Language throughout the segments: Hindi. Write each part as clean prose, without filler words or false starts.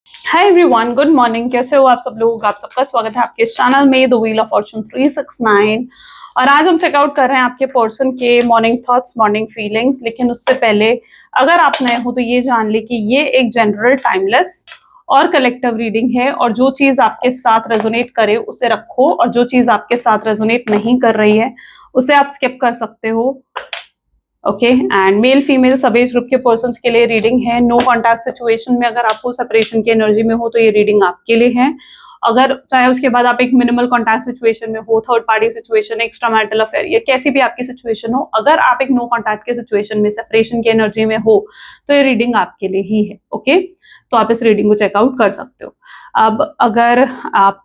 Hi everyone, good morning. कैसे हो आप सब लोग? आप सबका स्वागत है आपके इस चैनल में द व्हील ऑफ फॉर्चून 369। और आज हम चेकआउट कर रहे हैं आपके पर्सन के मॉर्निंग थॉट्स, मॉर्निंग फीलिंग्स। लेकिन उससे पहले अगर आप नए हो तो ये जान ले कि ये एक जनरल, टाइमलेस और कलेक्टिव रीडिंग है, और जो चीज आपके साथ रेजोनेट करे उसे रखो, और जो चीज आपके साथ रेजोनेट नहीं कर रही है उसे आप स्किप कर सकते हो। ओके, एंड मेल फीमेल सब एज ग्रुप के पर्सन्स के लिए रीडिंग है। नो कॉन्टैक्ट सिचुएशन में अगर आपको सेपरेशन की एनर्जी में हो तो ये रीडिंग आपके लिए है। अगर चाहे उसके बाद आप एक मिनिमल कॉन्टैक्ट सिचुएशन में हो, third party situation, extra marital affair, या कैसी भी आपकी सिचुएशन हो, अगर आप एक नो कॉन्टैक्ट के सिचुएशन में, सेपरेशन की एनर्जी में हो तो ये रीडिंग आपके लिए ही है। ओके, तो आप इस रीडिंग को चेकआउट कर सकते हो। अब अगर आप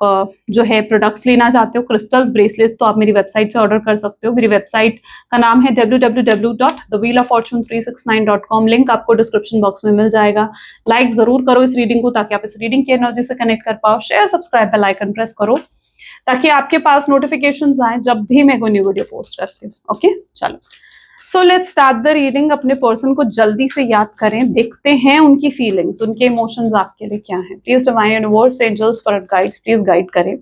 जो है प्रोडक्ट्स लेना चाहते हो, क्रिस्टल्स, ब्रेसलेट्स, तो आप मेरी वेबसाइट से ऑर्डर कर सकते हो। मेरी वेबसाइट का नाम है www.thewheeloffortune369.com। लिंक आपको डिस्क्रिप्शन बॉक्स में मिल जाएगा। लाइक जरूर करो इस रीडिंग को ताकि आप इस रीडिंग की एनर्जी से कनेक्ट कर पाओ। Share, subscribe, bell icon press करो ताकि आपके पास नोटिफिकेशंस आए जब भी मैं कोई न्यू वीडियो पोस्ट करती हूँ। ओके, चलो, so let's start the reading. अपने पर्सन को जल्दी से याद करें, देखते हैं उनकी फीलिंग्स, उनके इमोशंस आपके लिए क्या हैं। Please divine universe, angels, spirit guides, please guide करें।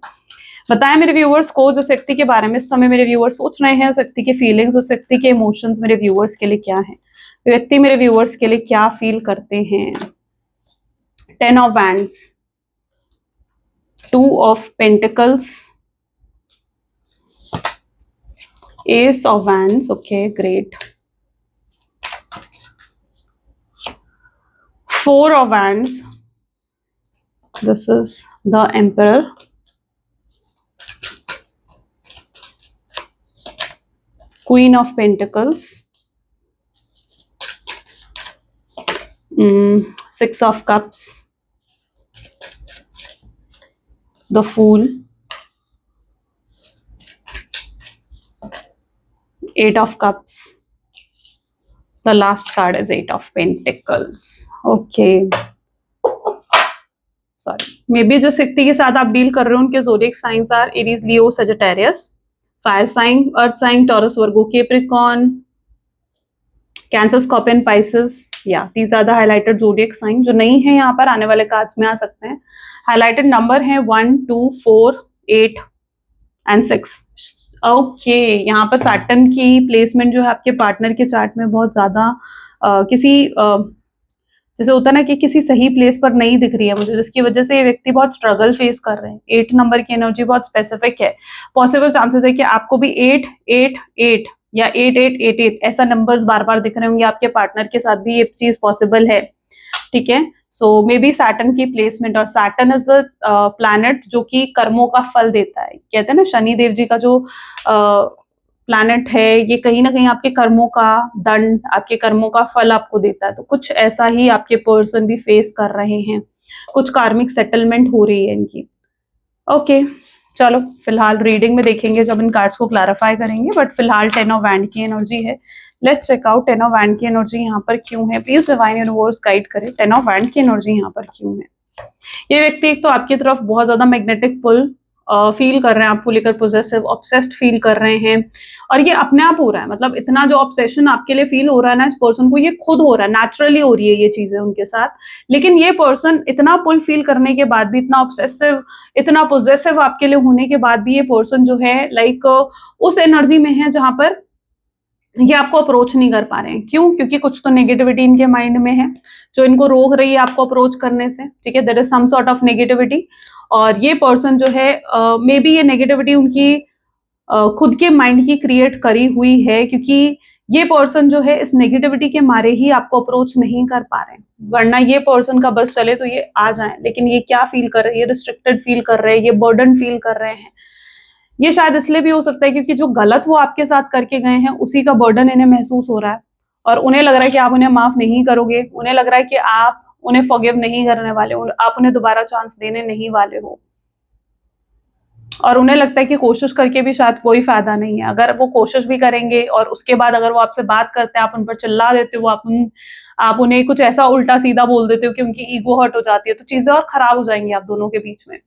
बताएं मेरे व्यूअर्स को जिस व्यक्ति के बारे में इस समय मेरे व्यूअर्स सोच रहे हैं, उस व्यक्ति की फीलिंग्स, उस व्यक्ति के इमोशंस मेरे व्यूअर्स के लिए क्या है। व्यक्ति मेरे व्यूअर्स के लिए क्या फील करते हैं। 10 of wands, 2 of pentacles, Ace of Wands, okay, great. 4 of Wands, this is the Emperor. Queen of Pentacles, 6 of Cups, the Fool, 8 of Cups. The last card is 8 of Pentacles. Okay. Sorry. Maybe जिस व्यक्ति के साथ आप डील कर रहे हो उनके zodiac signs are Aries, Leo, Sagittarius, fire sign, earth sign, Taurus, Virgo, Capricorn, Cancer, Scorpion, Pisces. या these are the highlighted zodiac sign. जो नहीं है यहाँ पर आने वाले कार्ड्स में आ सकते हैं। हाइलाइटेड नंबर है 1, 2, 4, 8 एंड 6। ओके, यहाँ पर सैटर्न की प्लेसमेंट जो है आपके पार्टनर के चार्ट में बहुत ज्यादा किसी जैसे होता है ना कि किसी सही प्लेस पर नहीं दिख रही है मुझे, जिसकी वजह से ये व्यक्ति बहुत स्ट्रगल फेस कर रहे हैं। 8 नंबर की एनर्जी बहुत स्पेसिफिक है। पॉसिबल चांसेस है कि आपको भी 8, 8, 8 या 8, 8, 8, 8 ऐसा नंबर्स बार बार दिख रहे होंगे। आपके पार्टनर के साथ भी ये चीज पॉसिबल है। ठीक है, सो मे बी सैटर्न की प्लेसमेंट, और सैटर्न इज द प्लैनेट जो कि कर्मों का फल देता है। कहते हैं ना शनि देव जी का जो प्लैनेट है, ये कहीं ना कहीं आपके कर्मों का दंड, आपके कर्मों का फल आपको देता है। तो कुछ ऐसा ही आपके पर्सन भी फेस कर रहे हैं। कुछ कार्मिक सेटलमेंट हो रही है इनकी। ओके, चलो फिलहाल रीडिंग में देखेंगे जब इन कार्ड्स को क्लैरिफाई करेंगे। बट फिलहाल 10 ऑफ वैंड की एनर्जी है। Let's check out 10 of wand की एनर्जी यहाँ पर क्यों है। प्लीज डिवाइन यूनिवर्स गाइड करें 10 ऑफ वैंड की एनर्जी यहाँ पर क्यों है। ये व्यक्ति एक तो आपकी तरफ बहुत ज्यादा मैग्नेटिक पुल फील कर रहे हैं, आपको लेकर पोजेसिव, ऑब्सेस्ड फील कर रहे हैं। और ये अपने आप हो रहा है, मतलब इतना जो ऑब्सेशन आपके लिए फील हो रहा है ना इस पर्सन को, ये खुद हो रहा है, नेचुरली हो रही है ये चीजें उनके साथ। लेकिन ये पर्सन इतना पुल फील करने के बाद भी, इतना ऑब्सेसिव, इतना पोजेसिव आपके लिए होने के बाद भी, ये पर्सन जो है लाइक उस एनर्जी में है जहां पर ये आपको अप्रोच नहीं कर पा रहे हैं। क्यों? क्योंकि कुछ तो नेगेटिविटी इनके माइंड में है जो इनको रोक रही है आपको अप्रोच करने से। ठीक है, there is some sort of negativity. और ये पर्सन जो है मे बी ये नेगेटिविटी उनकी खुद के माइंड की क्रिएट करी हुई है, क्योंकि ये पर्सन जो है इस नेगेटिविटी के मारे ही आपको अप्रोच नहीं कर पा रहे हैं। वरना ये पर्सन का बस चले तो ये आ जाए। लेकिन ये क्या फील कर रहे हैं? ये रिस्ट्रिक्टेड फील कर रहे हैं, ये बर्डन फील कर रहे हैं। ये शायद इसलिए भी हो सकता है क्योंकि जो गलत वो आपके साथ करके गए हैं उसी का बर्डन इन्हें महसूस हो रहा है, और उन्हें लग रहा है कि आप उन्हें माफ नहीं करोगे। उन्हें लग रहा है कि आप उन्हें फॉरगिव नहीं करने वाले हो, आप उन्हें दोबारा चांस देने नहीं वाले हो। और उन्हें लगता है कि कोशिश करके भी शायद कोई फायदा नहीं है। अगर वो कोशिश भी करेंगे और उसके बाद अगर वो आपसे बात करते हैं, आप उन पर चिल्ला देते हो, आप उन्हें कुछ ऐसा उल्टा सीधा बोल देते हो कि उनकी ईगो हर्ट हो जाती है, तो चीजें और खराब हो जाएंगी आप दोनों के बीच में।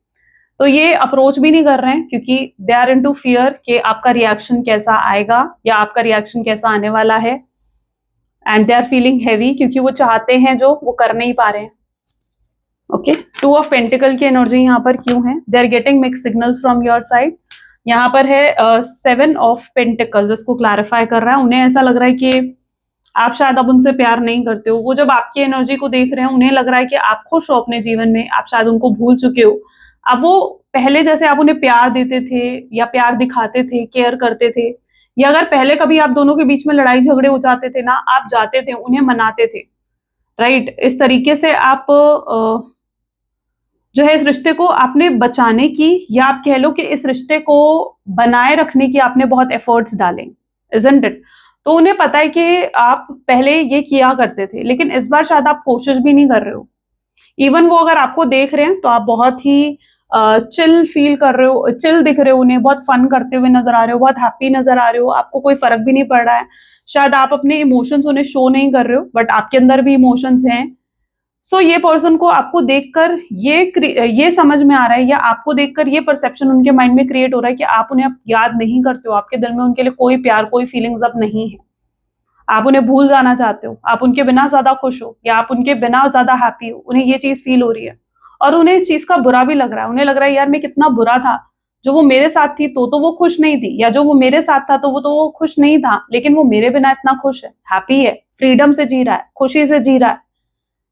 तो ये अप्रोच भी नहीं कर रहे हैं क्योंकि दे आर इनटू फियर कि आपका रिएक्शन कैसा आएगा या आपका रिएक्शन कैसा आने वाला है। And they are feeling heavy क्योंकि वो चाहते हैं जो वो कर नहीं पा रहे हैं। ओके, 2 ऑफ पेंटिकल की एनर्जी यहाँ पर क्यों है? They are getting mix signals from your side. यहाँ पर है 7 ऑफ पेंटिकल, जिसको क्लैरिफाई कर रहा है। उन्हें ऐसा लग रहा है कि आप शायद अब उनसे प्यार नहीं करते हो। वो जब आपकी एनर्जी को देख रहे हैं, उन्हें लग रहा है कि आप खुश हो अपने जीवन में, आप शायद उनको भूल चुके हो। अब वो पहले जैसे आप उन्हें प्यार देते थे या प्यार दिखाते थे, केयर करते थे, या अगर पहले कभी आप दोनों के बीच में लड़ाई झगड़े हो जाते थे ना, आप जाते थे, उन्हें मनाते थे, राइट? इस तरीके से आप जो है इस रिश्ते को आपने बचाने की, या आप कह लो कि इस रिश्ते को बनाए रखने की आपने बहुत एफर्ट्स डाले, इजंट इट? तो उन्हें पता है कि आप पहले ये किया करते थे, लेकिन इस बार शायद आप कोशिश भी नहीं कर रहे हो। इवन वो अगर आपको देख रहे हैं तो आप बहुत ही चिल फील कर रहे हो, चिल दिख रहे हो उन्हें, बहुत फन करते हुए नजर आ रहे हो, बहुत हैप्पी नजर आ रहे हो, आपको कोई फर्क भी नहीं पड़ रहा है। शायद आप अपने इमोशंस उन्हें शो नहीं कर रहे हो, बट आपके अंदर भी इमोशंस हैं। सो ये पर्सन को आपको देखकर ये समझ में आ रहा है, या आपको देखकर ये परसेप्शन उनके माइंड में क्रिएट हो रहा है कि आप उन्हें अब याद नहीं करते हो, आपके दिल में उनके लिए कोई प्यार, कोई फीलिंग्स अब नहीं है, आप उन्हें भूल जाना चाहते हो, आप उनके बिना ज्यादा खुश हो, या आप उनके बिना ज्यादा हैप्पी हो। उन्हें ये चीज फील हो रही है, और उन्हें इस चीज का बुरा भी लग रहा है। उन्हें लग रहा है यार मैं कितना बुरा था, जो वो मेरे साथ थी तो वो खुश नहीं थी, या जो वो मेरे साथ था तो वो खुश नहीं था, लेकिन वो मेरे बिना इतना खुश है, हैप्पी है, फ्रीडम से जी रहा है, खुशी से जी रहा है,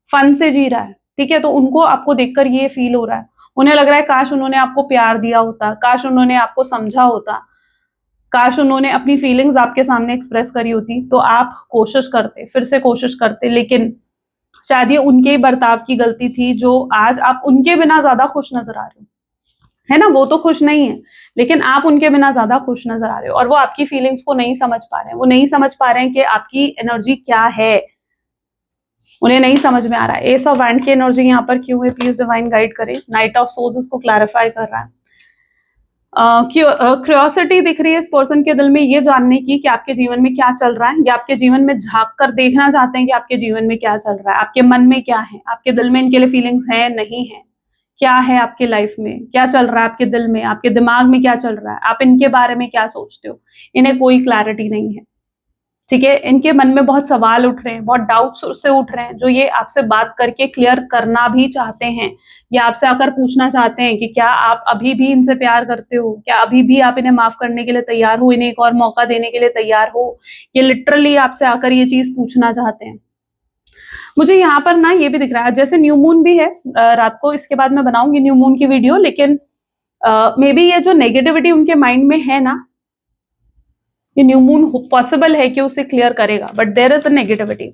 फन से जी रहा है। ठीक है, तो उनको आपको देखकर ये फील हो रहा है। उन्हें लग रहा है काश उन्होंने आपको प्यार दिया होता, काश उन्होंने आपको समझा होता, काश उन्होंने अपनी फीलिंग्स आपके सामने एक्सप्रेस करी होती, तो आप कोशिश करते, फिर से कोशिश करते। लेकिन शायद ये उनके ही बर्ताव की गलती थी, जो आज आप उनके बिना ज्यादा खुश नजर आ रहे हो, है ना? वो तो खुश नहीं है, लेकिन आप उनके बिना ज्यादा खुश नजर आ रहे हो, और वो आपकी फीलिंग्स को नहीं समझ पा रहे हैं। वो नहीं समझ पा रहे हैं कि आपकी एनर्जी क्या है, उन्हें नहीं समझ में आ रहा है। एस ऑफ वैंड की एनर्जी यहाँ पर क्यों है? प्लीज डिवाइन गाइड करें। नाइट ऑफ सोल्स उसको क्लैरिफाई कर रहा है। क्यूरियोसिटी दिख रही है इस पर्सन के दिल में, ये जानने की कि आपके जीवन में क्या चल रहा है, या आपके जीवन में झांक कर देखना चाहते हैं कि आपके जीवन में क्या चल रहा है, आपके मन में क्या है, आपके दिल में इनके लिए फीलिंग्स हैं नहीं है, क्या है आपके लाइफ में, क्या चल रहा है आपके दिल में, आपके दिमाग में क्या चल रहा है, आप इनके बारे में क्या सोचते हो। इन्हें कोई क्लैरिटी नहीं है, ठीक है? इनके मन में बहुत सवाल उठ रहे हैं, बहुत डाउट्स उससे उठ रहे हैं, जो ये आपसे बात करके क्लियर करना भी चाहते हैं, या आपसे आकर पूछना चाहते हैं कि क्या आप अभी भी इनसे प्यार करते हो, क्या अभी भी आप इन्हें माफ करने के लिए तैयार हो, इन्हें एक और मौका देने के लिए तैयार हो। ये लिटरली आपसे आकर ये चीज पूछना चाहते हैं। मुझे यहाँ पर ना ये भी दिख रहा है, जैसे न्यू मून भी है रात को, इसके बाद मैं बनाऊंगी न्यू मून की वीडियो, लेकिन मे बी ये जो नेगेटिविटी उनके माइंड में है ना, ये न्यू मून पॉसिबल है कि उसे क्लियर करेगा, but there is a negativity,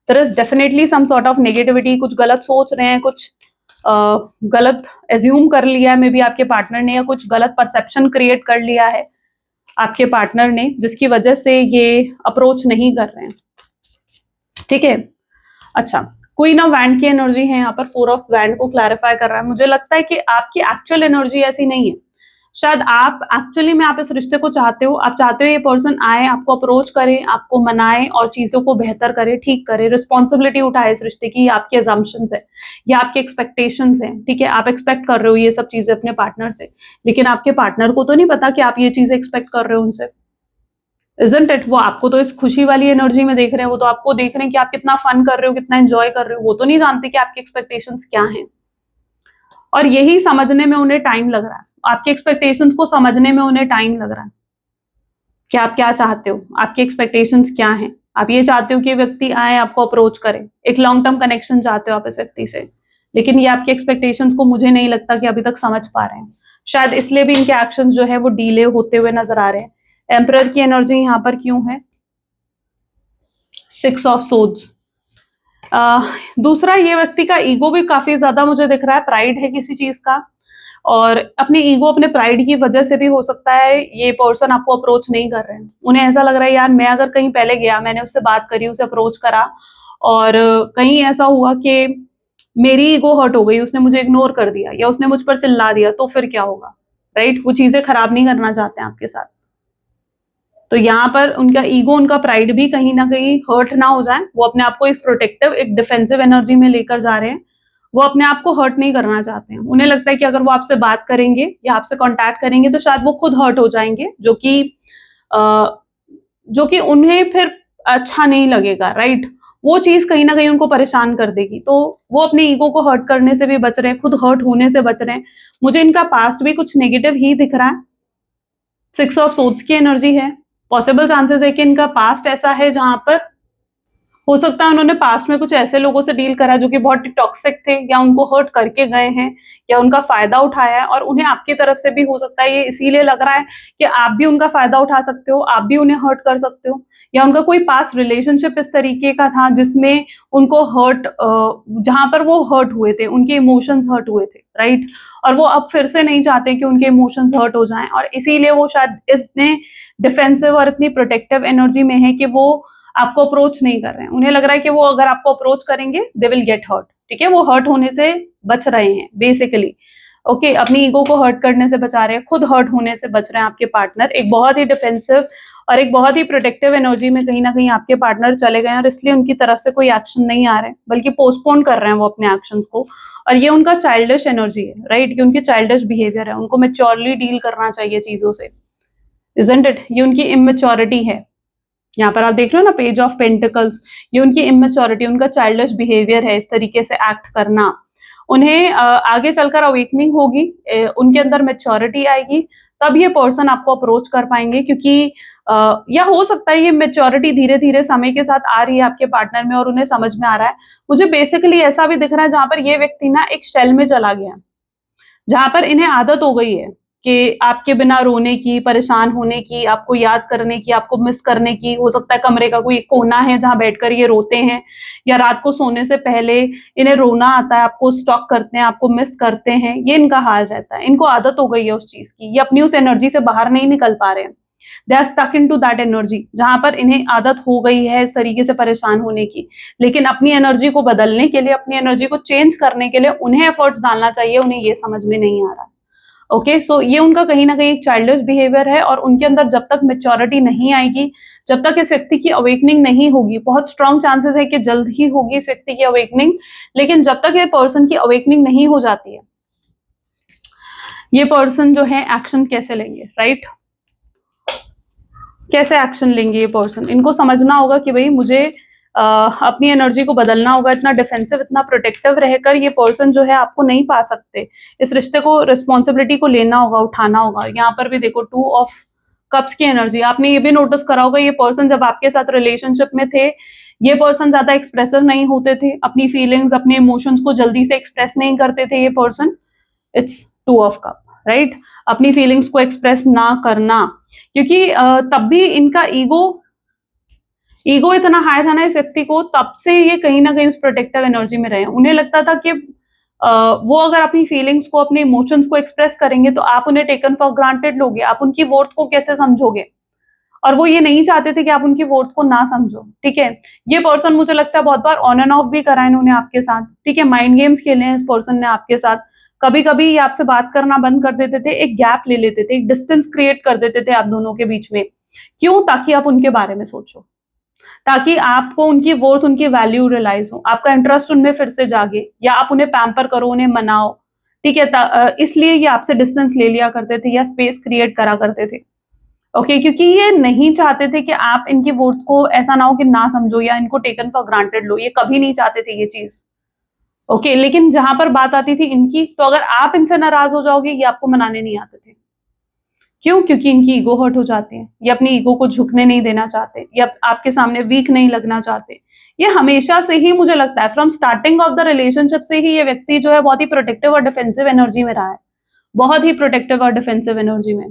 there is definitely some sort of negativity. कुछ गलत सोच रहे हैं, कुछ गलत एज्यूम कर लिया है मे बी आपके पार्टनर ने, या कुछ गलत परसेप्शन क्रिएट कर लिया है आपके पार्टनर ने, जिसकी वजह से ये अप्रोच नहीं कर रहे हैं। ठीक है, अच्छा, क्वीन ऑफ वैंड की एनर्जी है यहाँ पर, 4 ऑफ वैंड को क्लैरिफाई कर रहा है। मुझे लगता है कि आपकी एक्चुअल एनर्जी ऐसी नहीं है। शायद आप एक्चुअली में आप इस रिश्ते को चाहते हो, आप चाहते हो ये पर्सन आए, आपको अप्रोच करे, आपको मनाए और चीजों को बेहतर करे, ठीक करे, रिस्पॉन्सिबिलिटी उठाए इस रिश्ते की। आपके अजम्पशंस है या आपके एक्सपेक्टेशंस हैं, ठीक है? आप एक्सपेक्ट कर रहे हो ये सब चीजें अपने पार्टनर से, लेकिन आपके पार्टनर को तो नहीं पता कि आप ये चीजें एक्सपेक्ट कर रहे हो उनसे, इजंट इट? वो आपको तो इस खुशी वाली एनर्जी में देख रहे हैं, वो तो आपको देख रहे हैं कि आप कितना फन कर रहे हो, कितना एंजॉय कर रहे हो, वो तो नहीं जानते कि आपकी एक्सपेक्टेशंस क्या हैं। और यही समझने में उन्हें टाइम लग रहा है, आपके एक्सपेक्टेशंस को समझने में उन्हें टाइम लग रहा है कि आप क्या चाहते हो, आपके एक्सपेक्टेशंस क्या हैं। आप ये चाहते हो कि व्यक्ति आए, आपको अप्रोच करे, एक लॉन्ग टर्म कनेक्शन चाहते हो आप इस व्यक्ति से, लेकिन ये आपके एक्सपेक्टेशंस को मुझे नहीं लगता कि अभी तक समझ पा रहे हैं। शायद इसलिए भी इनके एक्शन जो है वो डीले होते हुए नजर आ रहे हैं। एम्परर की एनर्जी यहाँ पर क्यों है? 6 ऑफ सोड्स। दूसरा, ये व्यक्ति का ईगो भी काफी ज्यादा मुझे दिख रहा है, प्राइड है किसी चीज का, और अपने ईगो, अपने प्राइड की वजह से भी हो सकता है ये पर्सन आपको अप्रोच नहीं कर रहे हैं। उन्हें ऐसा लग रहा है यार मैं अगर कहीं पहले गया, मैंने उससे बात करी, उसे अप्रोच करा, और कहीं ऐसा हुआ कि मेरी ईगो हर्ट हो गई, उसने मुझे इग्नोर कर दिया या उसने मुझ पर चिल्ला दिया, तो फिर क्या होगा, राइट? वो चीजें खराब नहीं करना चाहते हैं आपके साथ। तो यहाँ पर उनका ईगो, उनका प्राइड भी कहीं ना कहीं हर्ट ना हो जाए। वो अपने आप को इस प्रोटेक्टिव, एक डिफेंसिव एनर्जी में लेकर जा रहे हैं। वो अपने आप को हर्ट नहीं करना चाहते हैं। उन्हें लगता है कि अगर वो आपसे बात करेंगे या आपसे कांटेक्ट करेंगे तो शायद वो खुद हर्ट हो जाएंगे, जो कि उन्हें फिर अच्छा नहीं लगेगा, राइट? वो चीज कहीं ना कहीं उनको परेशान कर देगी, तो वो अपने ईगो को हर्ट करने से भी बच रहे हैं, खुद हर्ट होने से बच रहे हैं। मुझे इनका पास्ट भी कुछ नेगेटिव ही दिख रहा है। 6 ऑफ सोर्ड्स की एनर्जी है। पॉसिबल चांसेस है कि इनका पास्ट ऐसा है जहां पर हो सकता है उन्होंने पास्ट में कुछ ऐसे लोगों से डील करा जो कि बहुत टॉक्सिक थे, या उनको हर्ट करके गए हैं, या उनका फायदा उठाया है, और उन्हें आपकी तरफ से भी हो सकता है ये इसीलिए लग रहा है कि आप भी उनका फायदा उठा सकते हो, आप भी उन्हें हर्ट कर सकते हो, या उनका कोई पास्ट रिलेशनशिप इस तरीके का था जिसमें उनको हर्ट, जहां पर वो हर्ट हुए थे, उनके इमोशंस हर्ट हुए थे, राइट। और वो अब फिर से नहीं चाहते कि उनके इमोशंस हर्ट हो जाएं, और इसीलिए वो शायद इतने डिफेंसिव और इतनी प्रोटेक्टिव एनर्जी में है कि वो आपको अप्रोच नहीं कर रहे हैं। उन्हें लग रहा है कि वो अगर आपको अप्रोच करेंगे दे विल गेट हर्ट, ठीक है। वो हर्ट होने से बच रहे हैं बेसिकली, ओके। अपनी ईगो को हर्ट करने से बचा रहे हैं, खुद हर्ट होने से बच रहे हैं आपके पार्टनर। एक बहुत ही डिफेंसिव और एक बहुत ही प्रोटेक्टिव एनर्जी में कहीं ना कहीं आपके पार्टनर चले गए हैं, और इसलिए उनकी तरफ से कोई एक्शन नहीं आ रहे हैं, बल्कि पोस्टपोन कर रहे हैं वो अपने एक्शंस को। और ये उनका चाइल्डिश एनर्जी है, राइट। ये उनकी चाइल्डिश बिहेवियर है, उनको मेच्योरली डील करना चाहिए चीजों से, इजंट इट। ये उनकी इमेच्योरिटी है। यहाँ पर आप देख रहे हो ना, पेज ऑफ पेंटिकल्स, ये उनकी इमेच्योरिटी, उनका चाइल्डिश बिहेवियर है, इस तरीके से एक्ट करना। उन्हें आगे चलकर अवेकनिंग होगी, उनके अंदर मेच्योरिटी आएगी, तब ये पर्सन आपको अप्रोच कर पाएंगे। क्योंकि या हो सकता है ये मेच्योरिटी धीरे धीरे समय के साथ आ रही है आपके पार्टनर में, और उन्हें समझ में आ रहा है। मुझे बेसिकली ऐसा भी दिख रहा है जहां पर ये व्यक्ति ना एक शेल में चला गया, जहां पर इन्हें आदत हो गई है कि आपके बिना रोने की, परेशान होने की, आपको याद करने की, आपको मिस करने की। हो सकता है कमरे का कोई कोना है जहां बैठकर ये रोते हैं, या रात को सोने से पहले इन्हें रोना आता है, आपको स्टॉक करते हैं, आपको मिस करते हैं। ये इनका हाल रहता है, इनको आदत हो गई है उस चीज की, ये अपनी उस एनर्जी से बाहर नहीं निकल पा रहे हैं। They are stuck into that energy, जहां पर इन्हें आदत हो गई है इस तरीके से परेशान होने की। लेकिन अपनी एनर्जी को बदलने के लिए, अपनी एनर्जी को चेंज करने के लिए उन्हें एफर्ट्स डालना चाहिए, उन्हें ये समझ में नहीं आ रहा। ओके, सो ये उनका कहीं ना कहीं एक चाइल्डिश बिहेवियर है, और उनके अंदर जब तक मेच्योरिटी नहीं आएगी, जब तक इस व्यक्ति की अवेकनिंग नहीं होगी, बहुत स्ट्रॉन्ग चांसेस है कि जल्द ही होगी इस व्यक्ति की अवेकनिंग, लेकिन जब तक ये पर्सन की अवेकनिंग नहीं हो जाती है, ये पर्सन जो है एक्शन कैसे लेंगे, राइट। कैसे एक्शन लेंगे ये पर्सन? इनको समझना होगा कि भाई मुझे अपनी एनर्जी को बदलना होगा। इतना डिफेंसिव, इतना प्रोटेक्टिव रहकर ये पर्सन जो है आपको नहीं पा सकते। इस रिश्ते को, रिस्पॉन्सिबिलिटी को लेना होगा, उठाना होगा। यहाँ पर भी देखो 2 ऑफ कप्स की एनर्जी। आपने ये भी नोटिस करा होगा, ये पर्सन जब आपके साथ रिलेशनशिप में थे, ये पर्सन ज्यादा एक्सप्रेसिव नहीं होते थे, अपनी फीलिंग्स, अपने इमोशंस को जल्दी से एक्सप्रेस नहीं करते थे ये person. It's 2 of cup, right. अपनी फीलिंग्स को एक्सप्रेस ना करना, क्योंकि तब भी इनका ईगो इतना हाई था ना इस व्यक्ति को, तब से ये कहीं ना कहीं उस प्रोटेक्टिव एनर्जी में रहे। उन्हें लगता था कि वो अगर अपनी फीलिंग्स को, अपने इमोशंस को एक्सप्रेस करेंगे तो आप उन्हें टेकन फॉर ग्रांटेड लोगे, आप उनकी वर्थ को कैसे समझोगे, और वो ये नहीं चाहते थे कि आप उनकी वर्थ को ना समझो, ठीक है। ये पर्सन मुझे लगता है बहुत बार ऑन एंड ऑफ भी करा है इन्होंने आपके साथ, ठीक है। माइंड गेम्स खेले हैं इस पर्सन ने आपके साथ। कभी कभी ये आपसे बात करना बंद कर देते थे, एक गैप ले लेते थे, एक डिस्टेंस क्रिएट कर देते थे आप दोनों के बीच में। क्यों? ताकि आप उनके बारे में सोचो, ताकि आपको उनकी वर्थ, उनकी वैल्यू रियलाइज हो, आपका इंटरेस्ट उनमें फिर से जागे, या आप उन्हें पैम्पर करो, उन्हें मनाओ, ठीक है। इसलिए ये आपसे डिस्टेंस ले लिया करते थे, या स्पेस क्रिएट करा करते थे, ओके। क्योंकि ये नहीं चाहते थे कि आप इनकी वर्थ को ऐसा ना हो कि ना समझो, या इनको टेकन फॉर ग्रांटेड लो। ये कभी नहीं चाहते थे ये चीज, ओके। लेकिन जहां पर बात आती थी इनकी, तो अगर आप इनसे नाराज हो जाओगे, ये आपको मनाने नहीं आते थे। क्यों? क्योंकि इनकी ईगो हर्ट हो जाती है, ये अपनी ईगो को झुकने नहीं देना चाहते, या आपके सामने वीक नहीं लगना चाहते। ये हमेशा से ही, मुझे लगता है from starting of the relationship से ही, ये व्यक्ति जो है बहुत ही प्रोटेक्टिव और डिफेंसिव एनर्जी में रहा है, बहुत ही प्रोटेक्टिव और डिफेंसिव एनर्जी में।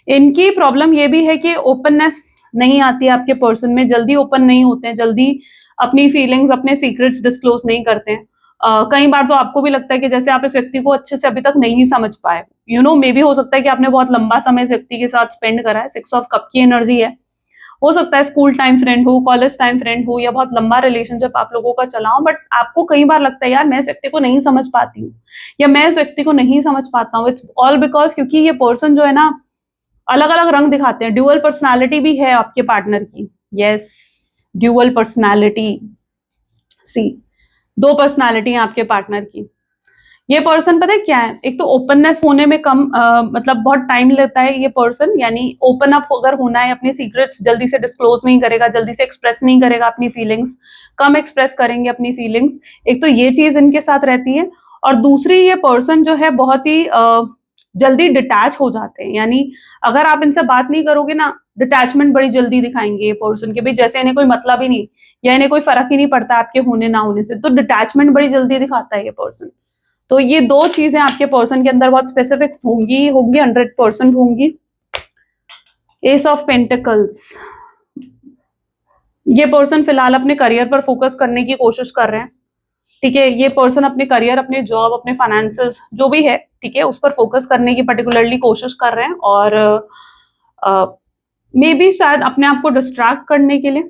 इनकी प्रॉब्लम ये भी है कि ओपननेस नहीं आती है आपके पर्सन में, जल्दी ओपन नहीं होते हैं, जल्दी अपनी फीलिंग्स, अपने सीक्रेट्स डिस्क्लोज नहीं करते हैं। कई बार तो आपको भी लगता है कि जैसे आप इस व्यक्ति को अच्छे से अभी तक नहीं समझ पाए, यू नो, मे बी हो सकता है कि आपने बहुत लंबा समय इस व्यक्ति के साथ स्पेंड करा है। 6 ऑफ कप की एनर्जी है। हो सकता है स्कूल टाइम फ्रेंड हो, कॉलेज टाइम फ्रेंड हो, या बहुत लंबा रिलेशनशिप आप लोगों का चला हो, बट आपको कई बार लगता है यार मैं इस व्यक्ति को नहीं समझ पाती हूँ, या मैं इस व्यक्ति को नहीं समझ पाता हूँ। इट्स ऑल बिकॉज क्योंकि ये पर्सन जो है ना, अलग अलग रंग दिखाते हैं। ड्यूअल पर्सनालिटी भी है आपके पार्टनर की, यस, ड्यूअल पर्सनालिटी। सी, 2 पर्सनालिटी है आपके पार्टनर की। ये पर्सन पता है क्या है, एक तो ओपननेस होने में कम मतलब बहुत टाइम लेता है ये पर्सन, यानी ओपन अप अगर होना है, अपनी सीक्रेट्स जल्दी से डिस्क्लोज नहीं करेगा, जल्दी से एक्सप्रेस नहीं करेगा अपनी फीलिंग्स, कम एक्सप्रेस करेंगे अपनी फीलिंग्स। एक तो ये चीज इनके साथ रहती है, और दूसरी ये पर्सन जो है बहुत ही जल्दी डिटैच हो जाते हैं, यानी अगर आप इनसे बात नहीं करोगे ना, डिटैचमेंट बड़ी जल्दी दिखाएंगे ये पर्सन के, भाई जैसे इन्हें कोई मतलब ही नहीं, या इन्हें कोई फर्क ही नहीं पड़ता आपके होने ना होने से, तो डिटैचमेंट बड़ी जल्दी दिखाता है ये पर्सन। तो ये दो चीजें आपके पर्सन के अंदर बहुत स्पेसिफिक होंगी होंगी 100% होंगी। एस ऑफ पेंटिकल्स, ये पर्सन फिलहाल अपने करियर पर फोकस करने की कोशिश कर रहे हैं, ठीक है। ये पर्सन अपने करियर, अपने जॉब, अपने फाइनेंसेस जो भी है, ठीक है, उस पर फोकस करने की पर्टिकुलरली कोशिश कर रहे हैं, और मे बी शायद अपने आप को डिस्ट्रैक्ट करने के लिए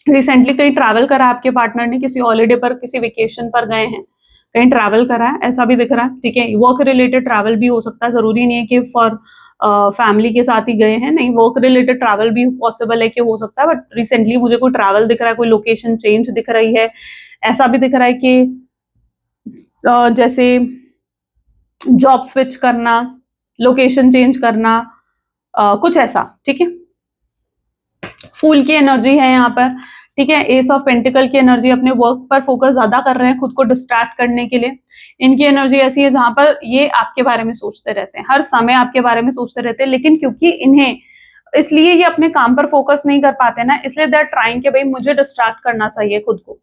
रिसेंटली कहीं ट्रैवल करा आपके पार्टनर ने, किसी हॉलीडे पर, किसी वेकेशन पर गए हैं, कहीं ट्रैवल करा है, ऐसा भी दिख रहा है, ठीक है। वर्क रिलेटेड ट्रैवल भी हो सकता है, जरूरी नहीं है कि फॉर फैमिली के साथ ही गए हैं, नहीं, वर्क रिलेटेड ट्रैवल भी पॉसिबल है कि हो सकता है, बट रिसेंटली मुझे कोई ट्रैवल दिख रहा है, कोई लोकेशन चेंज दिख रही है, ऐसा भी दिख रहा है कि जैसे जॉब स्विच करना, लोकेशन चेंज करना, कुछ ऐसा, ठीक है। फूल की एनर्जी है यहाँ पर, ठीक है। एस ऑफ पेंटिकल की एनर्जी, अपने वर्क पर फोकस ज्यादा कर रहे हैं खुद को डिस्ट्रैक्ट करने के लिए। इनकी एनर्जी ऐसी है जहां पर ये आपके बारे में सोचते रहते हैं, हर समय आपके बारे में सोचते रहते हैं, लेकिन क्योंकि इन्हें, इसलिए ये अपने काम पर फोकस नहीं कर पाते ना, इसलिए दे आर ट्राइंग कि भाई मुझे डिस्ट्रैक्ट करना चाहिए खुद को।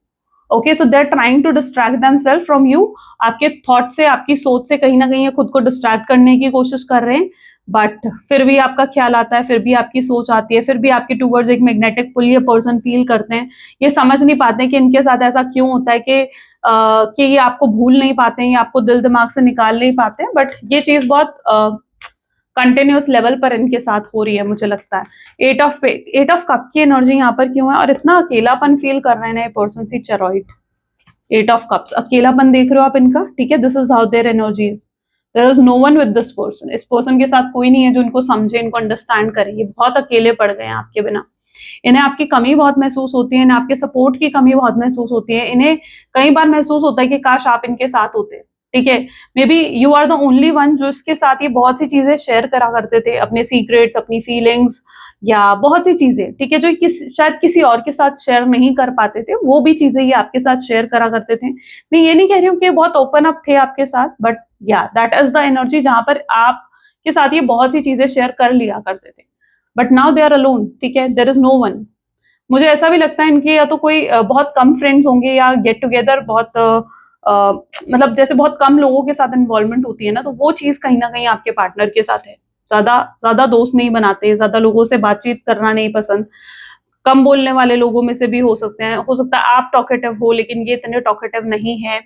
ओके, तो they are trying to distract themselves from you, आपके थॉट से, आपकी सोच से कहीं ना कहीं ये खुद को डिस्ट्रैक्ट करने की कोशिश कर रहे हैं, बट फिर भी आपका ख्याल आता है, फिर भी आपकी सोच आती है, फिर भी आपके टूवर्ड्स एक मैग्नेटिक पुल ये पर्सन फील करते हैं। ये समझ नहीं पाते कि इनके साथ ऐसा क्यों होता है कि ये आपको भूल नहीं पाते हैं, ये आपको दिल दिमाग से निकाल नहीं पाते हैं, बट ये चीज बहुत कंटिन्यूस लेवल पर इनके साथ हो रही है मुझे लगता है। एट ऑफ कप की एनर्जी यहाँ पर क्यों है, और इतना अकेलापन फील कर रहे हैं ना ये पर्सन, सी चेरॉइड, 8 ऑफ कप्स, अकेलापन देख रहे हो आप इनका, ठीक है। This is how their energies, there is no one with this person, इस पर्सन के साथ कोई नहीं है जो इनको समझे, इनको अंडरस्टैंड करे, ये बहुत अकेले पड़ गए हैं आपके बिना। इन्हें आपकी कमी बहुत महसूस होती है, इन्हें आपके सपोर्ट की कमी बहुत महसूस होती है, इन्हें कई बार महसूस होता है कि काश आप इनके साथ होते, ठीक है। Maybe you are the only one जो इसके साथ ये बहुत सी चीजें शेयर करा करते थे, अपने सीक्रेट्स, अपनी फीलिंग्स, या बहुत सी चीजें, ठीक है, जो शायद किसी और के साथ शेयर नहीं कर पाते थे, वो भी चीजें ये आपके साथ शेयर करा करते थे। मैं ये नहीं कह रही हूँ कि बहुत ओपन अप थे आपके साथ, बट या दैट इज द एनर्जी जहां पर आप के साथ ये बहुत सी चीजें शेयर कर लिया करते थे, but now they are alone, ठीक है, देयर इज नो वन। मुझे ऐसा भी लगता है इनके या तो कोई बहुत कम फ्रेंड्स होंगे, या गेट टुगेदर बहुत मतलब जैसे बहुत कम लोगों के साथ इन्वॉल्वमेंट होती है ना, तो वो चीज कहीं ना कहीं आपके पार्टनर के साथ है। ज्यादा ज्यादा दोस्त नहीं बनाते, ज्यादा लोगों से बातचीत करना नहीं पसंद, कम बोलने वाले लोगों में से भी हो सकते हैं, हो सकता है आप टॉकेटिव हो लेकिन ये इतने टॉकेटिव नहीं है,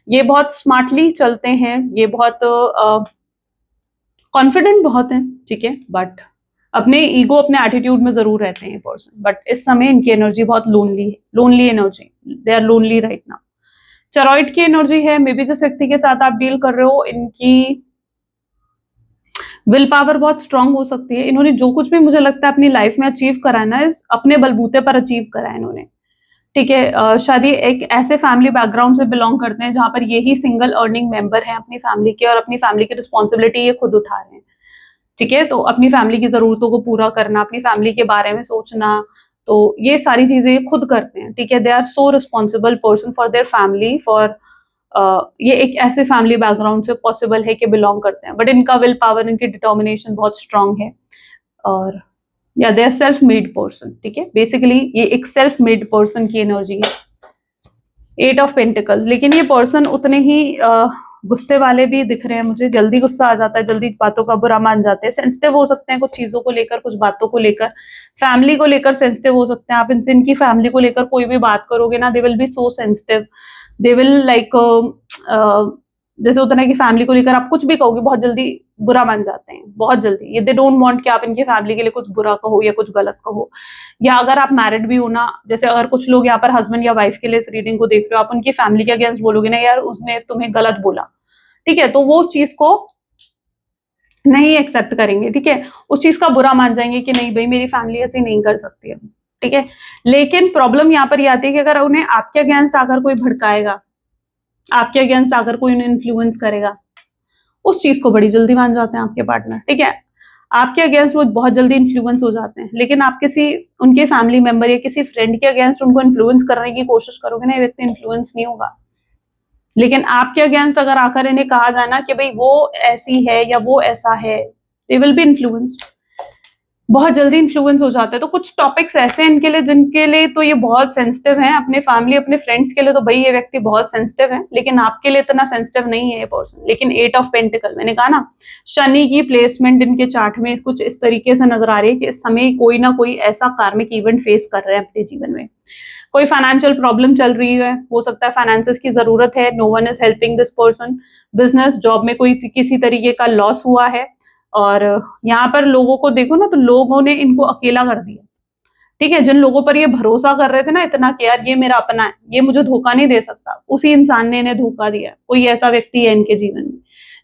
ये बहुत स्मार्टली चलते हैं, ये बहुत कॉन्फिडेंट बहुत हैं, ठीक है, बट अपने ईगो, अपने एटीट्यूड में जरूर रहते हैं पर्सन, बट इस समय इनकी एनर्जी बहुत लोनली है, lonely energy, they are lonely right now. Chariot की एनर्जी है, मे बी जिस व्यक्ति के साथ आप डील कर रहे हो, इनकी विल पावर बहुत स्ट्रांग हो सकती है, इन्होंने जो कुछ भी मुझे लगता है अपनी लाइफ में अचीव करा है ना, इस अपने बलबूते पर अचीव करा है इन्होंने, ठीक है। शायद ये एक ऐसे फैमिली बैकग्राउंड से बिलोंग करते हैं जहां पर ये ही सिंगल अर्निंग मेंबर है अपनी फैमिली के, और अपनी फैमिली की रिस्पॉन्सिबिलिटी ये खुद उठा रहे हैं, ठीक है। तो अपनी फैमिली की जरूरतों को पूरा करना, अपनी फैमिली के बारे में सोचना, तो ये सारी चीजें ये खुद करते हैं, ठीक है। They are so responsible person for their family, for ये एक ऐसे फैमिली बैकग्राउंड से पॉसिबल है कि बिलोंग करते हैं, बट इनका विल पावर, इनकी डिटर्मिनेशन बहुत स्ट्रांग है, और या they are self made person, ठीक है। बेसिकली ये एक सेल्फ मेड पर्सन की एनर्जी है। 8 ऑफ पेंटिकल्स, लेकिन ये पर्सन उतने ही गुस्से वाले भी दिख रहे हैं मुझे, जल्दी गुस्सा आ जाता है, जल्दी बातों का बुरा मान जाते हैं, सेंसिटिव हो सकते हैं कुछ चीजों को लेकर, कुछ बातों को लेकर, फैमिली को लेकर सेंसिटिव हो सकते हैं आप इनसे, इनकी फैमिली को लेकर कोई भी बात करोगे ना, they will be so sensitive, they will like जैसे होता है कि फैमिली को लेकर आप कुछ भी कहोगे बहुत जल्दी बुरा मान जाते हैं, बहुत जल्दी, ये दे डोंट वांट कि आप इनकी फैमिली के लिए कुछ बुरा कहो या कुछ गलत कहो। या अगर आप मैरिड भी हो ना, जैसे अगर कुछ लोग यहाँ पर हस्बैंड या वाइफ के लिए इस रीडिंग को देख रहे हो, आप उनकी फैमिली के अगेंस्ट बोलोगे ना, यार उसने तुम्हें गलत बोला, ठीक है, तो वो चीज को नहीं एक्सेप्ट करेंगे, ठीक है, उस चीज का बुरा मान जाएंगे कि नहीं भाई मेरी फैमिली ऐसे नहीं कर सकती है, ठीक है। लेकिन प्रॉब्लम यहाँ पर ये आती है कि अगर उन्हें आपके अगेंस्ट आकर कोई भड़काएगा, आपके अगेंस्ट अगर कोई इन्फ्लुएंस करेगा, उस चीज को बड़ी जल्दी मान जाते हैं आपके पार्टनर, ठीक है। आपके अगेंस्ट वो बहुत जल्दी इन्फ्लुएंस हो जाते हैं, लेकिन आप किसी उनके फैमिली मेंबर या किसी फ्रेंड के अगेंस्ट उनको इन्फ्लुएंस करने की कोशिश करोगे ना, ये व्यक्ति इन्फ्लुएंस नहीं होगा। लेकिन आपके अगेंस्ट अगर आकर इन्हें कहा जाए ना कि भाई वो ऐसी है या वो ऐसा है, दे विल बी इन्फ्लुएंस्ड, बहुत जल्दी इन्फ्लुएंस हो जाता है। तो कुछ टॉपिक्स ऐसे हैं इनके लिए जिनके लिए तो ये बहुत सेंसिटिव हैं, अपने फैमिली अपने फ्रेंड्स के लिए तो भाई ये व्यक्ति बहुत सेंसिटिव है, लेकिन आपके लिए इतना सेंसिटिव नहीं है ये पर्सन। लेकिन 8 ऑफ पेंटिकल, मैंने कहा ना, शनि की प्लेसमेंट इनके चार्ट में कुछ इस तरीके से नजर आ रही है कि इस समय कोई ना कोई ऐसा कार्मिक इवेंट फेस कर रहे हैं अपने जीवन में। कोई फाइनेंशियल प्रॉब्लम चल रही है, हो सकता है फाइनेंसेस की जरूरत है, no one is helping this person. Business job में कोई किसी तरीके का लॉस हुआ है, और यहाँ पर लोगों को देखो ना तो लोगों ने इनको अकेला कर दिया, ठीक है। जिन लोगों पर ये भरोसा कर रहे थे ना इतना कि यार ये मेरा अपना है, ये मुझे धोखा नहीं दे सकता, उसी इंसान ने इन्हें धोखा दिया। कोई ऐसा व्यक्ति है इनके जीवन में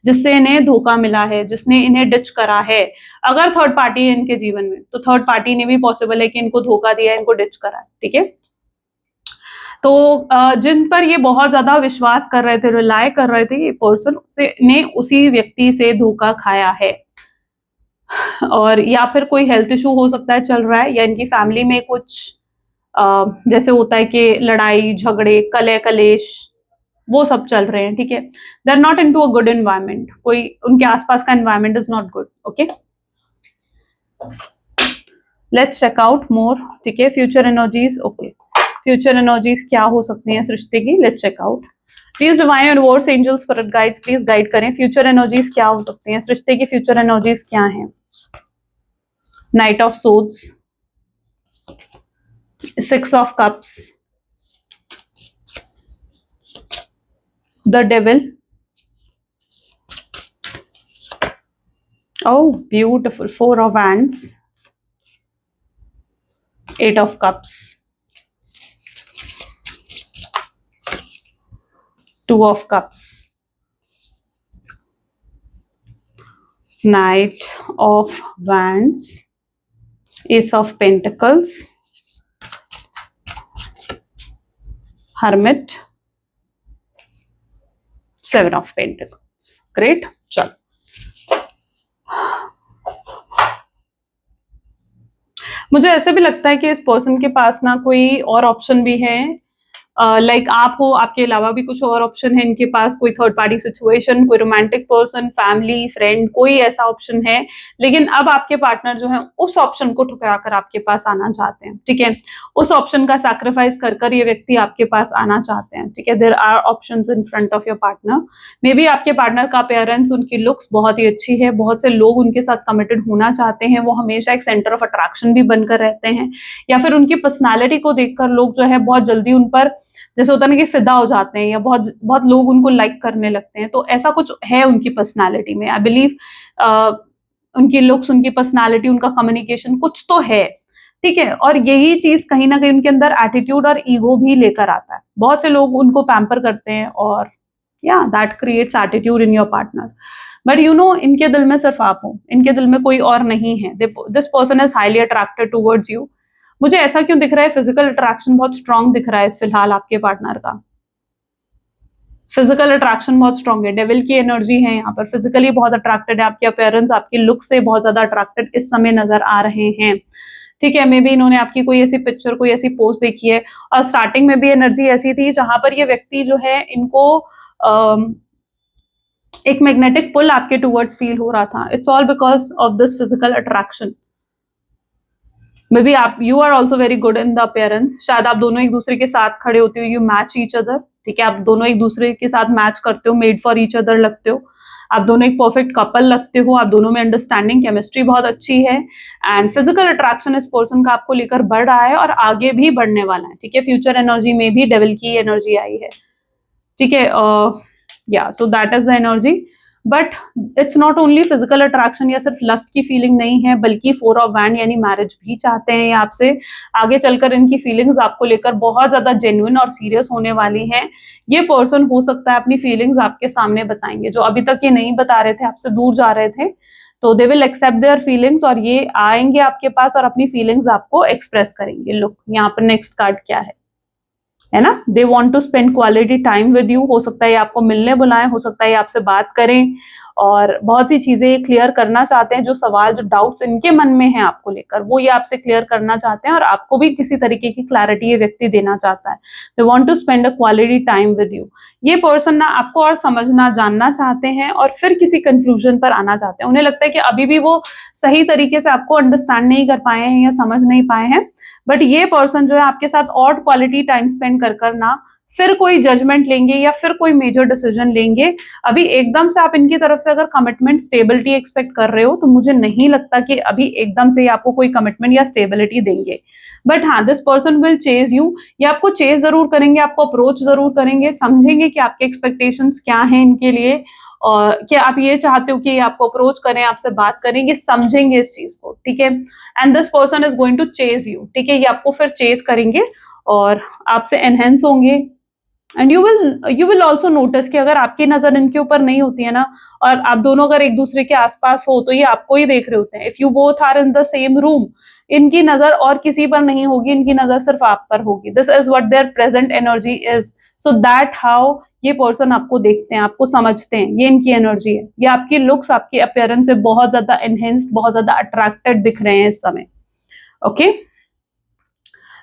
जिससे इन्हें धोखा मिला है, जिसने इन्हें डिच करा है। अगर थर्ड पार्टी है इनके जीवन में तो थर्ड पार्टी ने भी पॉसिबल है कि इनको धोखा दिया है, इनको डिच करा है, ठीक है। तो जिन पर ये बहुत ज्यादा विश्वास कर रहे थे, रिलाय कर रहे थे, ये पर्सन से ने उसी व्यक्ति से धोखा खाया है। और या फिर कोई हेल्थ इशू हो सकता है चल रहा है, या इनकी फैमिली में कुछ जैसे होता है कि लड़ाई झगड़े कलह कलेश वो सब चल रहे हैं, ठीक है। They are not into a good environment, कोई उनके आसपास का environment is not good, okay. Let's check out more, ठीक है, future energies, okay. Future energies क्या हो सकती हैं इस रिश्ते की, let's check out. Please divine universe angels spirit guides please guide करें, फ्यूचर एनर्जीज क्या हो सकती हैं इस रिश्ते की, फ्यूचर एनर्जीज क्या हैं। Night of swords, 6 of cups, the devil, oh beautiful, 4 of wands, 8 of cups, 2 of cups, knight of wands, ace of pentacles, hermit, 7 of pentacles, great। चलो मुझे ऐसे भी लगता है कि इस पर्सन के पास ना कोई और ऑप्शन भी है, लाइक आप हो, आपके अलावा भी कुछ और ऑप्शन है इनके पास, कोई थर्ड पार्टी सिचुएशन, कोई रोमांटिक पर्सन, फैमिली, फ्रेंड, कोई ऐसा ऑप्शन है। लेकिन अब आपके पार्टनर जो है उस ऑप्शन को ठुकरा कर आपके पास आना चाहते हैं, ठीक है। उस ऑप्शन का सैक्रिफाइस कर कर ये व्यक्ति आपके पास आना चाहते हैं, ठीक है। There are options in front of your partner. Maybe आपके पार्टनर का अपीयरेंस, उनकी लुक्स बहुत ही अच्छी है, बहुत से लोग उनके साथ कमिटेड होना चाहते हैं, वो हमेशा एक सेंटर ऑफ अट्रैक्शन भी बनकर रहते हैं, या फिर उनकी पर्सनैलिटी को देखकर लोग जो है बहुत जल्दी उन पर जैसे होता है ना कि फिदा हो जाते हैं, या बहुत बहुत लोग उनको लाइक करने लगते हैं। तो ऐसा कुछ है उनकी पर्सनालिटी में, आई बिलीव उनकी लुक्स, उनकी पर्सनालिटी, उनका कम्युनिकेशन कुछ तो है, ठीक है। और यही चीज कहीं ना कहीं उनके अंदर एटीट्यूड और ईगो भी लेकर आता है। बहुत से लोग उनको पैम्पर करते हैं, और या that creates attitude in your partner. But you know इनके दिल में सिर्फ आप हो, इनके दिल में कोई और नहीं है। This person is highly attracted towards you. मुझे ऐसा क्यों दिख रहा है, फिजिकल अट्रैक्शन बहुत स्ट्रांग दिख रहा है फिलहाल आपके पार्टनर का। फिजिकल अट्रैक्शन बहुत स्ट्रांग है, डेविल की एनर्जी है यहाँ पर, फिजिकली बहुत अट्रैक्टेड है, आपके अपीयरेंस, आपकी लुक से बहुत ज्यादा अट्रैक्टेड इस समय नजर आ रहे हैं, ठीक है। मे बी इन्होंने आपकी कोई ऐसी पिक्चर, कोई ऐसी पोस्ट देखी है, और स्टार्टिंग में भी एनर्जी ऐसी थी जहां पर ये व्यक्ति जो है इनको एक मैग्नेटिक पुल आपके टूवर्ड्स फील हो रहा था। It's all because of this physical attraction. May be आप you are also very good in the appearance, शायद आप दोनों एक दूसरे के साथ खड़े होते हो, यू मैच ईच अदर, ठीक है। आप दोनों एक दूसरे के साथ मैच करते हो, मेड फॉर ईच अदर लगते हो, आप दोनों एक परफेक्ट कपल लगते हो, आप दोनों में अंडरस्टैंडिंग, केमिस्ट्री बहुत अच्छी है, एंड फिजिकल अट्रैक्शन इस पर्सन का आपको लेकर बढ़ रहा है और आगे भी बढ़ने वाला है, ठीक है। फ्यूचर एनर्जी में भी डेविल की एनर्जी आई है, ठीक है। या so that is the energy. But it's not only physical attraction, या सिर्फ लस्ट की फीलिंग नहीं है, बल्कि 4 ऑफ वैंड यानी मैरिज भी चाहते हैं आपसे। आगे चलकर इनकी फीलिंग्स आपको लेकर बहुत ज्यादा जेन्युइन और सीरियस होने वाली हैं। ये पर्सन हो सकता है अपनी फीलिंग्स आपके सामने बताएंगे, जो अभी तक ये नहीं बता रहे थे, आपसे दूर जा रहे थे, तो they will accept their feelings, और ये आएंगे आपके पास और अपनी फीलिंग्स आपको एक्सप्रेस करेंगे। लुक यहाँ पर नेक्स्ट कार्ड क्या है, है ना, they want to spend quality time with you. हो सकता है आपको मिलने बुलाएं, हो सकता है आपसे बात करें और बहुत सी चीजें क्लियर करना चाहते हैं, जो सवाल जो डाउट्स इनके मन में हैं आपको लेकर, वो ये आपसे क्लियर करना चाहते हैं और आपको भी किसी तरीके की क्लैरिटी ये व्यक्ति देना चाहता है। They want to spend a quality time with you. ये पर्सन ना आपको और समझना जानना चाहते हैं और फिर किसी कंक्लूजन पर आना चाहते हैं। उन्हें लगता है कि अभी भी वो सही तरीके से आपको अंडरस्टैंड नहीं कर पाए हैं या समझ नहीं पाए हैं, बट ये पर्सन जो है आपके साथ और क्वालिटी टाइम स्पेंड कर ना फिर कोई जजमेंट लेंगे या फिर कोई मेजर डिसीजन लेंगे। अभी एकदम से आप इनकी तरफ से अगर कमिटमेंट स्टेबिलिटी एक्सपेक्ट कर रहे हो तो मुझे नहीं लगता कि अभी एकदम से आपको कोई कमिटमेंट या स्टेबिलिटी देंगे। बट हाँ, this person will chase you, ये आपको चेज जरूर करेंगे, आपको अप्रोच जरूर करेंगे, समझेंगे कि आपके एक्सपेक्टेशंस क्या हैं इनके लिए और क्या आप ये चाहते हो कि आपको अप्रोच करें, आपसे बात करेंगे, समझेंगे इस चीज को, ठीक है। And this person is going to chase you, ठीक है, ये आपको फिर चेज करेंगे और आपसे एनहेंस होंगे। And you will also notice कि अगर आपकी नजर इनके ऊपर नहीं होती है ना और आप दोनों अगर एक दूसरे के आसपास हो तो ये आपको ही देख रहे होते हैं। If you both are in the same room, इनकी नजर और किसी पर नहीं होगी, इनकी नजर सिर्फ आप पर होगी। This is what there present energy is. So that how ये पर्सन आपको देखते हैं, आपको समझते हैं, ये इनकी एनर्जी है। ये आपकी लुक्स, आपकी अपीयरेंस से बहुत ज्यादा एनहेंस्ड, बहुत ज्यादा अट्रैक्टेड दिख रहे हैं इस समय। ओके,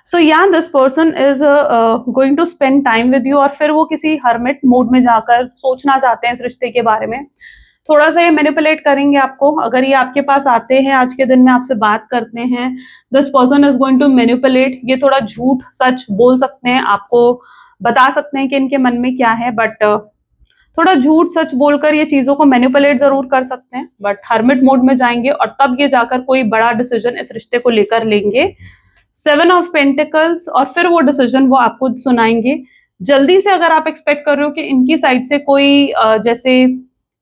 सो या this person is going to spend time with you और फिर वो किसी हर्मिट मोड में जाकर सोचना चाहते हैं इस रिश्ते के बारे में। थोड़ा सा ये मैनिपुलेट करेंगे आपको। अगर ये आपके पास आते हैं आज के दिन में, आपसे बात करते हैं, this person is going to manipulate. ये थोड़ा झूठ सच बोल सकते हैं, आपको बता सकते हैं कि इनके मन में क्या है, बट थोड़ा झूठ सच बोलकर ये चीजों को मैनिपुलेट जरूर कर सकते हैं, बट हर्मिट मोड में जाएंगे और तब ये जाकर कोई बड़ा डिसीजन इस रिश्ते को लेकर लेंगे। 7 ऑफ पेंटिकल्स और फिर वो डिसीजन वो आपको सुनाएंगे। जल्दी से अगर आप एक्सपेक्ट कर रहे हो कि इनकी साइड से कोई जैसे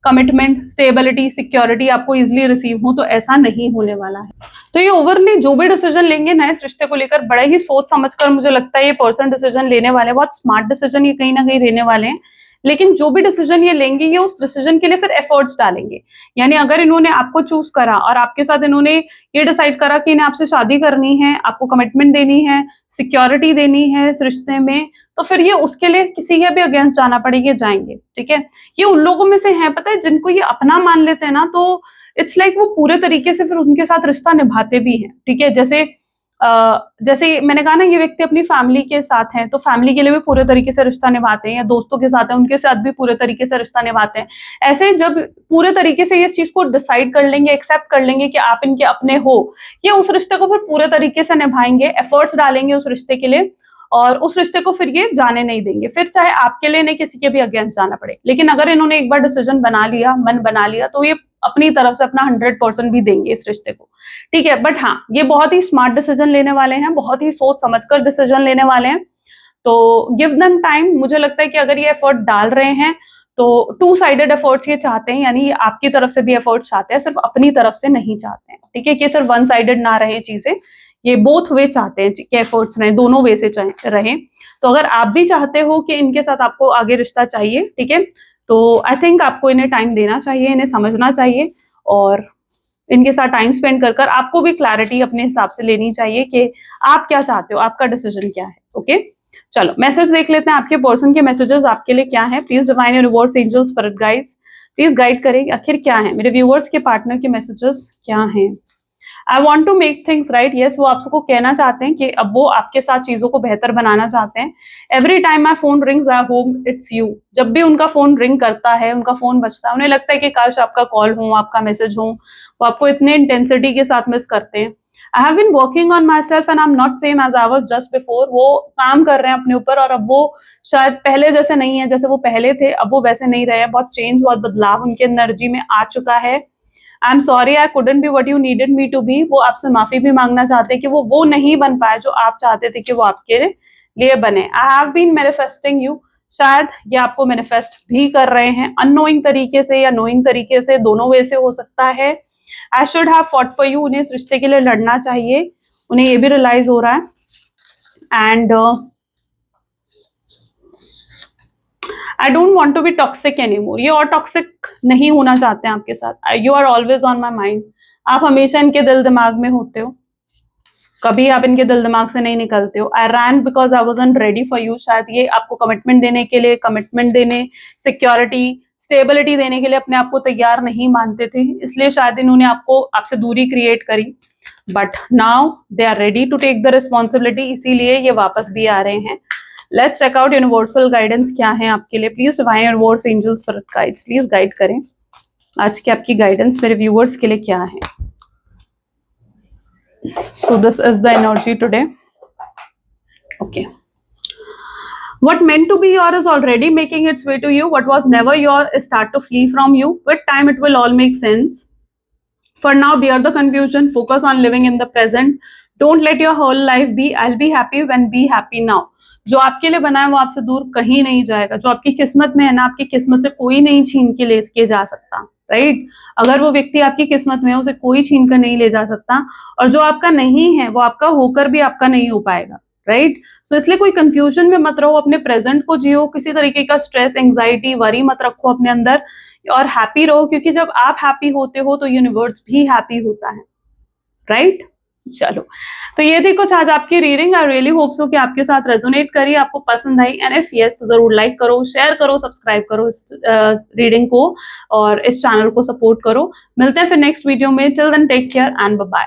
कमिटमेंट, स्टेबिलिटी, सिक्योरिटी आपको इजिली रिसीव हो, तो ऐसा नहीं होने वाला है। तो ये ओवरली जो भी डिसीजन लेंगे ना इस रिश्ते को लेकर, बड़ा ही सोच समझकर मुझे लगता है ये पर्सन डिसीजन लेने वाले हैं। बहुत स्मार्ट डिसीजन ये कहीं ना कहीं लेने वाले हैं। लेकिन जो भी डिसीजन ये लेंगे, ये उस डिसीजन के लिए फिर एफर्ट्स डालेंगे। यानी अगर इन्होंने आपको चूज करा और आपके साथ इन्होंने ये डिसाइड करा कि इन्हें आपसे शादी करनी है, आपको कमिटमेंट देनी है, सिक्योरिटी देनी है इस रिश्ते में, तो फिर ये उसके लिए किसी के भी अगेंस्ट जाना पड़ेगा, जाएंगे, ठीक है। ये उन लोगों में से हैं, पता है, जिनको ये अपना मान लेते हैं ना, तो इट्स लाइक वो पूरे तरीके से फिर उनके साथ रिश्ता निभाते भी हैं, ठीक है। जैसे मैंने कहा ना, ये व्यक्ति अपनी फैमिली के साथ हैं तो फैमिली के लिए भी पूरे तरीके से रिश्ता निभाते हैं, या दोस्तों के साथ है उनके साथ भी पूरे तरीके से रिश्ता निभाते हैं। ऐसे जब पूरे तरीके से इस चीज को डिसाइड कर लेंगे, एक्सेप्ट कर लेंगे कि आप इनके अपने हो, ये उस रिश्ते को फिर पूरे तरीके से निभाएंगे, एफर्ट्स डालेंगे उस रिश्ते के लिए और उस रिश्ते को फिर ये जाने नहीं देंगे, फिर चाहे आपके लिए नहीं किसी के भी अगेंस्ट जाना पड़े। लेकिन अगर इन्होंने एक बार डिसीजन बना लिया, मन बना लिया, तो ये अपनी तरफ से अपना 100% भी देंगे इस रिश्ते को, ठीक है। बट हाँ, ये बहुत ही स्मार्ट डिसीजन लेने वाले हैं, बहुत ही सोच समझकर डिसीजन लेने वाले हैं। तो गिव देम टाइम। मुझे लगता है कि अगर ये एफर्ट डाल रहे हैं तो 2 साइडेड एफर्ट्स ये चाहते हैं, यानी आपकी तरफ से भी एफर्ट्स चाहते हैं, सिर्फ अपनी तरफ से नहीं चाहते हैं, ठीक है, कि सिर्फ 1 साइडेड ना रहे चीजें, ये बोथ वे चाहते हैं कि एफर्ट्स रहे, दोनों वे से रहे। तो अगर आप भी चाहते हो कि इनके साथ आपको आगे रिश्ता चाहिए, ठीक है, तो आई थिंक आपको इन्हें टाइम देना चाहिए, इन्हें समझना चाहिए और इनके साथ टाइम स्पेंड कर आपको भी क्लैरिटी अपने हिसाब से लेनी चाहिए कि आप क्या चाहते हो, आपका डिसीजन क्या है। ओके, चलो मैसेज देख लेते हैं, आपके पर्सन के मैसेजेस आपके लिए क्या है। Please divine universe, angels, spirit guides, please guide करें आखिर क्या है, मेरे व्यूअर्स के पार्टनर के मैसेजेस क्या हैं। I want to make things right. Yes, वो आप सबको कहना चाहते हैं कि अब वो आपके साथ चीजों को बेहतर बनाना चाहते हैं। Every time my phone rings I hope it's you. जब भी उनका फोन रिंग करता है, उनका फोन बजता है, उन्हें लगता है कि काश आपका कॉल हो, आपका मैसेज हो। वो आपको इतने इंटेंसिटी के साथ मिस करते हैं। I have been working on myself and I am not same as I was just before. वो काम कर रहे हैं अपने ऊपर और अब वो शायद पहले जैसे नहीं है, जैसे वो पहले थे अब वो वैसे नहीं रहे। बहुत चेंज, बहुत बदलाव उनकी एनर्जी में आ चुका है। I am sorry I couldn't be what you needed me to be. वो आपसे माफी भी मांगना चाहते हैं कि वो नहीं बन पाए जो आप चाहते थे कि वो आपके लिए बने। I have been manifesting you. शायद ये आपको मैनिफेस्ट भी कर रहे हैं, अननोइंग तरीके से या नोइंग तरीके से, दोनों वे से हो सकता है। I should have fought for you. उन्हें इस रिश्ते के लिए लड़ना चाहिए, उन्हें ये भी रियलाइज हो रहा है। And I don't want to be toxic any more. ये और टॉक्सिक नहीं होना चाहते हैं आपके साथ। You are always on my mind. आप हमेशा इनके दिल दिमाग में होते हो। कभी आप इनके दिल दिमाग से नहीं निकलते हो। I ran because I wasn't ready for you, शायद ये आपको कमिटमेंट देने के लिए, कमिटमेंट देने, सिक्योरिटी, स्टेबिलिटी देने के लिए अपने आप को तैयार नहीं मानते थे, इसलिए शायद इन्होंने आपसे दूरी क्रिएट करी। But now they are ready to take the responsibility, इसीलिए ये वापस भी आ रहे हैं। Let's check out universal guidance क्या है आपके लिए। Please divine universe, angels, spirit guides, please guide करें आज की आपकी गाइडेंस मेरे व्यूअर्स के लिए क्या है। So this is the energy today. Okay. What meant to be yours is already making its way to you. What was never yours start to flee from you. With time it will all make sense. For now, bear the confusion. Focus on living in the present. Don't let your whole life be I'll be happy when be happy now. जो आपके लिए बना है वो आपसे दूर कहीं नहीं जाएगा। जो आपकी किस्मत में है ना, आपकी किस्मत से कोई नहीं छीन के ले के जा सकता, राइट? अगर वो व्यक्ति आपकी किस्मत में है, उसे कोई छीन कर नहीं ले जा सकता, और जो आपका नहीं है वो आपका होकर भी आपका नहीं हो पाएगा, राइट? सो इसलिए कोई कंफ्यूजन में मत रहो, अपने प्रेजेंट को जियो, किसी तरीके का स्ट्रेस, एंजाइटी, वरी मत रखो अपने अंदर, और हैप्पी रहो, क्योंकि जब आप हैप्पी होते हो तो यूनिवर्स भी हैप्पी होता है, राइट? चलो, तो ये थी कुछ आज आपकी reading. I really hope so कि आपके साथ रेजोनेट करी, आपको पसंद आई, एंड इफ यस तो जरूर लाइक करो, शेयर करो, सब्सक्राइब करो इस रीडिंग को, और इस चैनल को सपोर्ट करो। मिलते हैं फिर नेक्स्ट वीडियो में। Till then take care and bye bye.